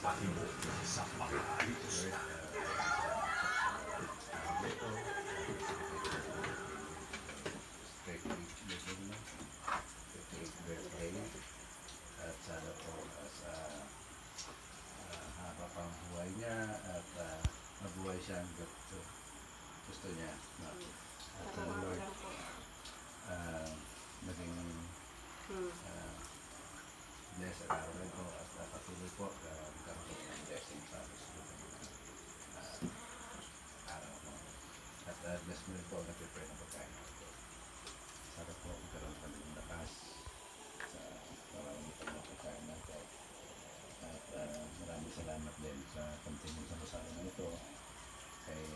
sa mga alitos na. At sana po sa haba pang buhay niya at mabuhay siya ang gusto niya. No? At Lord, maging bless ang araw na ito at patuloy po magkaroon ng blessing sa araw mo. At bless mo rin po ang nag-prepare ng pagkain natin. Sana po magkaroon kami ng lakas sa maraming pagkain natin. At maraming salamat din sa continuing sa kasama na ito kay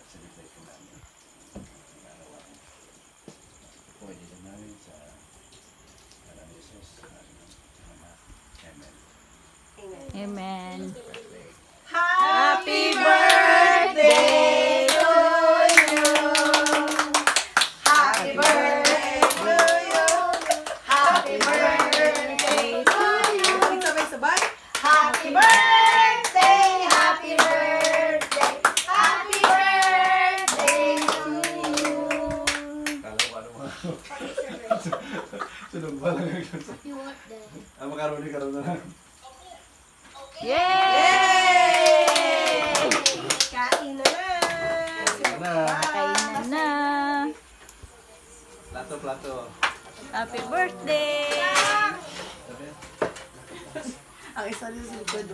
celebration namin. Narawan. Pwede din namin sa Alam Jesus. Amen. Amen. Birthday. Happy birthday to you. Happy birthday to you. Happy birthday to you. Sabay-sabay. Happy birthday, happy birthday, happy birthday to you. Kala ko ano mga sunod ba lang yung makaroon na lang. Yay! Kain na na. Kainan na. Plato. Happy birthday! Sabi? Ang isa din sa likod.